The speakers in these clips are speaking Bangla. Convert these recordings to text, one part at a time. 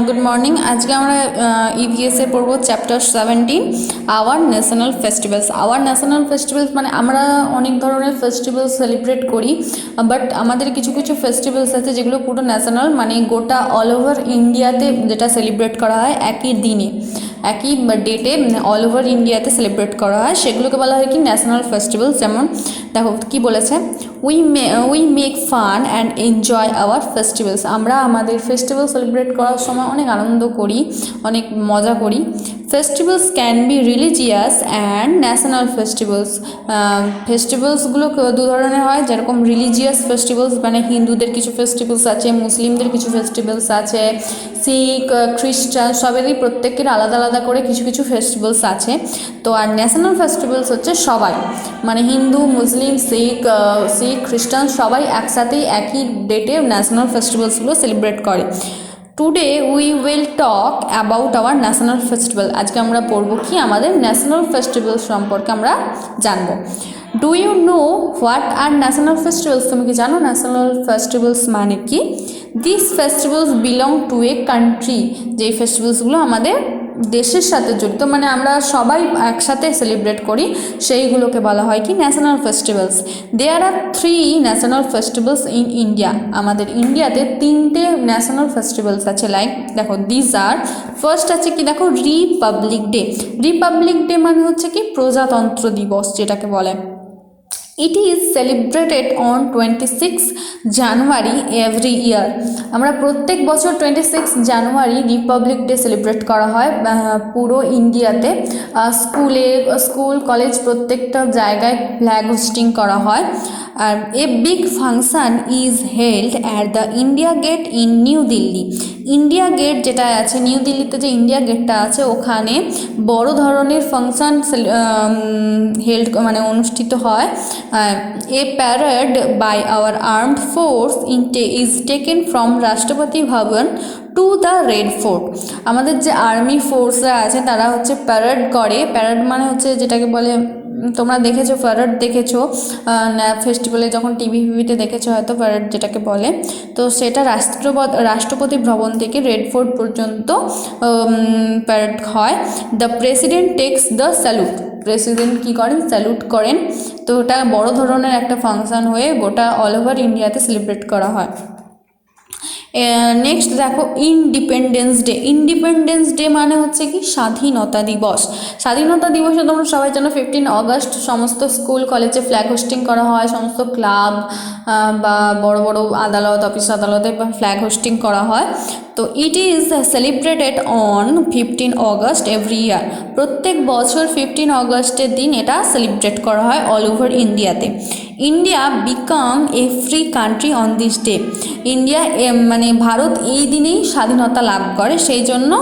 Good morning. আজকে আমরা ইভিএসে পড়বো chapter 17, our national festivals. Our national festivals মানে আমরা অনেক ধরনের ফেস্টিভ্যাল সেলিব্রেট করি, বাট আমাদের কিছু কিছু ফেস্টিভ্যালস আছে যেগুলো পুরো ন্যাশনাল, মানে গোটা অল ওভার ইন্ডিয়াতে যেটা সেলিব্রেট করা হয় একই দিনে, একই ডেটে অল ওভার ইন্ডিয়াতে সেলিব্রেট করা হয়, সেগুলোকে বলা হয় কি ন্যাশনাল ফেস্টিভ্যালস। যেমন দেখো কি বলেছে, we make fun and enjoy our festivals. আমরা আমাদের ফেস্টিভ্যাল সেলিব্রেট করার সময় অনেক আনন্দ করি, অনেক মজা করি। Festivals can be religious and national festivals. ফেস্টিভ্যালসগুলো দু ধরনের হয়, যেরকম রিলিজিয়াস ফেস্টিভ্যালস মানে হিন্দুদের কিছু ফেস্টিভ্যালস আছে, মুসলিমদের কিছু ফেস্টিভ্যালস আছে, শিখ খ্রিস্টান সবেরই প্রত্যেকের আলাদা আলাদা করে কিছু কিছু ফেস্টিভ্যালস আছে। তো আর ন্যাশনাল ফেস্টিভ্যালস হচ্ছে সবাই, মানে হিন্দু মুসলিম শিখ খ্রিস্টান সবাই একসাথেই একই ডেটে ন্যাশনাল ফেস্টিভ্যালসগুলো সেলিব্রেট করে। Today we will talk about our national festival. আজকে আমরা পড়বো কি আমাদের ন্যাশনাল ফেস্টিভ্যাল সম্পর্কে আমরা জানবো। Do you know what are national festivals? তুমি কি জানো ন্যাশনাল ফেস্টিভ্যালস মানে কি? This festivals belong to a country. যেই ফেস্টিভ্যালসগুলো আমাদের দেশের সাথে জড়িত, মানে আমরা সবাই একসাথে সেলিব্রেট করি, সেইগুলোকে বলা হয় কি national festivals. There are 3 national festivals in India. আমাদের ইন্ডিয়াতে 3টে ন্যাশনাল ফেস্টিভ্যালস আছে। লাইক দেখো, দিস আর ফার্স্ট আছে কি দেখো, রিপাবলিক ডে। রিপাবলিক ডে মানে হচ্ছে কি প্রজাতন্ত্র দিবস যেটাকে বলে। It is celebrated on 26 January every year. আমরা প্রত্যেক বছর 26 জানুয়ারি রিপাবলিক ডে সেলিব্রেট করা হয় পুরো ইন্ডিয়াতে। স্কুল কলেজ প্রত্যেকটা জায়গায় ফ্ল্যাগ হোস্টিং করা হয়। আর a big function is held at the India gate in new Delhi. India gate যেটা আছে নিউ দিল্লিতে, যে ইন্ডিয়া গেটটা আছে ওখানে বড় ধরনের ফাংশন হেল্ড মানে অনুষ্ঠিত হয়। A parade by our armed force is taken from Rashtrapati Bhavan to the red fort. আমাদের যে আর্মি ফোর্সরা আছে তারা হচ্ছে প্যারেড করে। প্যারেড মানে হচ্ছে যেটাকে বলে, তোমরা দেখেছো প্যারেড দেখেছো ফেস্টিভ্যালে, যখন টিভিতে দেখেছো হয়তো প্যারেড যেটাকে বলে। তো সেটা রাষ্ট্রপতি ভবন থেকে রেড ফোর্ট পর্যন্ত প্যারেড হয়। The president takes the salute. President কী করেন? স্যালুট করেন। তো ওটা বড় ধরনের একটা ফাংশন হয়ে গোটা অল ওভার ইন্ডিয়াতে সেলিব্রেট করা হয়। নেক্সট দেখো, ইন্ডিপেন্ডেন্স ডে। ইন্ডিপেন্ডেন্স ডে মানে হচ্ছে কি স্বাধীনতা দিবস। স্বাধীনতা দিবসে তোমরা সবাই জানো 15 অগস্ট সমস্ত স্কুল কলেজে ফ্ল্যাগ হোস্টিং করা হয়, সমস্ত ক্লাব বা বড় বড় আদালত অফিস আদালতে ফ্ল্যাগ হোস্টিং করা হয়। তো it is celebrated on 15 August every year. প্রত্যেক বছর 15 অগস্টের দিন এটা সেলিব্রেট করা হয় অল ওভার ইন্ডিয়াতে। India become a free country on this day. India মানে ভারত এই দিনেই স্বাধীনতা লাভ করে, সেই জন্য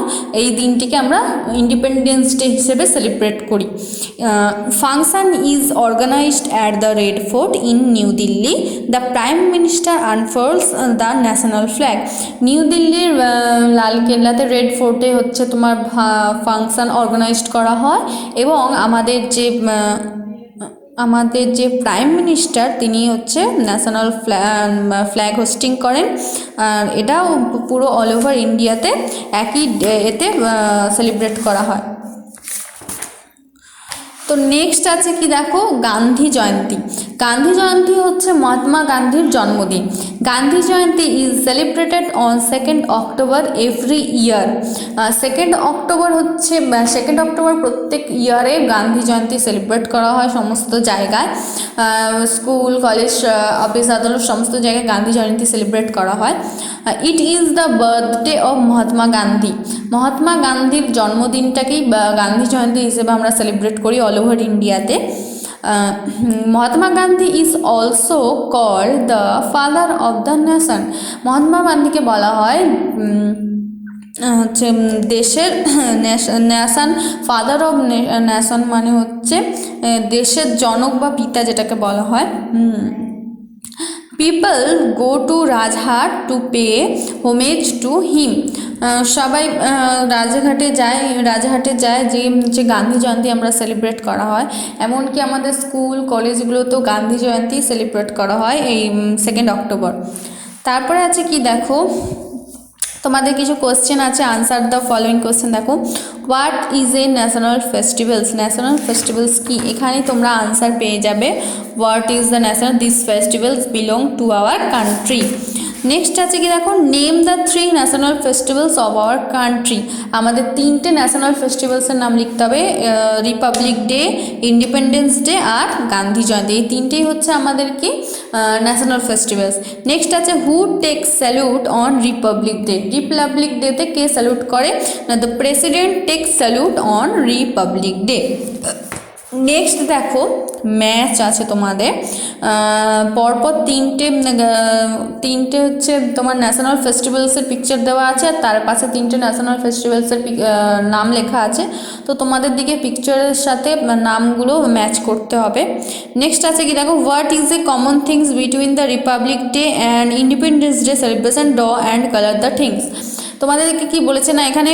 এই দিনটিকে আমরা ইন্ডিপেন্ডেন্স ডে হিসেবে সেলিব্রেট করি। Function is organised at the red fort in new Delhi. The prime minister unfolds the national flag. New দিল্লির লালকেল্লাতে রেড ফোর্টে হচ্ছে তোমার ফাংশন অর্গানাইজড করা হয়, এবং আমাদের যে প্রাইম মিনিস্টার তিনি হচ্ছে ন্যাশনাল ফ্ল্যাগ হোস্টিং করেন। আর এটাও পুরো অল ওভার ইন্ডিয়াতে একই এতে সেলিব্রেট করা হয়। তো নেক্সট আছে কি দেখো, গান্ধী জয়ন্তী। গান্ধী জয়ন্তী হচ্ছে মহাত্মা গান্ধীর জন্মদিন। Gandhi Jayanti is celebrated on 2nd October every year. 2nd October প্রত্যেক ইয়ারে গান্ধী জয়ন্তী সেলিব্রেট করা হয় সমস্ত জায়গায়, স্কুল কলেজ অফিস আদালত সমস্ত জায়গায় গান্ধী জয়ন্তী সেলিব্রেট করা হয়। It is the birthday of Mahatma Gandhi. Mahatma গান্ধীর জন্মদিনটাকেই গান্ধী জয়ন্তী হিসেবে আমরা সেলিব্রেট করি অল ওভার ইন্ডিয়াতে। Mahatma Gandhi is also called the father of the nation. Mahatma গান্ধীকে বলা হয় হচ্ছে দেশের নেশন, ফাদার অফ নেশন মানে হচ্ছে দেশের জনক বা পিতা যেটাকে বলা হয়। People go to Rajhat to pay homage to him. সবাই রাজহাটে যায় যে গান্ধী জয়ন্তী আমরা সেলিব্রেট করা হয়। এমনকি আমাদের স্কুল কলেজগুলোতেও গান্ধী জয়ন্তী সেলিব্রেট করা হয় এই 2nd অক্টোবর। তারপরে আছে কি দেখো, তোমাদের কিছু কোশ্চেন আছে, আনসার দ্য ফলোইং কোশ্চেন। দেখো, what is a national festivals, national festivals কি, এখানে তোমরা আনসার পেয়ে যাবে what is the national, this festivals belong to our country. Next আছে কি দেখো, name the 3 national festivals of our country. আমাদের 3টে ন্যাশনাল ফেস্টিভ্যালসের নাম লিখতে হবে, রিপাবলিক ডে, ইন্ডিপেন্ডেন্স ডে আর গান্ধী জয়ন্তী। এই তিনটেই হচ্ছে আমাদের কি ন্যাশনাল ফেস্টিভ্যালস। নেক্সট আছে হু take salute on republic day, republic ডেতে কে স্যালুট করে না, the president take salute on republic day. Next দেখো, ম্যাচ আছে তোমাদের পরপর তিনটে হচ্ছে তোমার ন্যাশনাল ফেস্টিভ্যালসের পিকচার দেওয়া আছে, আর তার পাশে 3টে ন্যাশনাল ফেস্টিভ্যালসের নাম লেখা আছে। তো তোমাদের দিকে পিকচারের সাথে নামগুলো ম্যাচ করতে হবে। নেক্সট আছে কি দেখো, what is a common things between the Republic day and independence day celebration, draw and colour the things. তোমাদেরকে কি বলেছে না, এখানে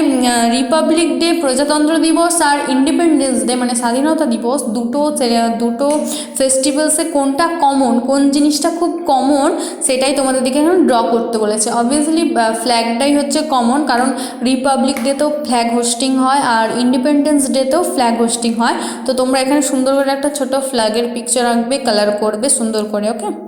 রিপাবলিক ডে প্রজাতন্ত্র দিবস আর ইন্ডিপেন্ডেন্স ডে মানে স্বাধীনতা দিবস, দুটো ফেস্টিভ্যালসে কোনটা কমন, কোন জিনিসটা খুব কমন, সেটাই তোমাদেরকে এখন ড্র করতে বলেছে। অবভিয়াসলি ফ্ল্যাগটাই হচ্ছে কমন, কারণ রিপাবলিক ডেতেও ফ্ল্যাগ হোস্টিং হয় আর ইন্ডিপেন্ডেন্স ডেতেও ফ্ল্যাগ হোস্টিং হয়। তো তোমরা এখানে সুন্দর করে একটা ছোটো ফ্ল্যাগের পিকচার আঁকবে, কালার করবে সুন্দর করে, ওকে।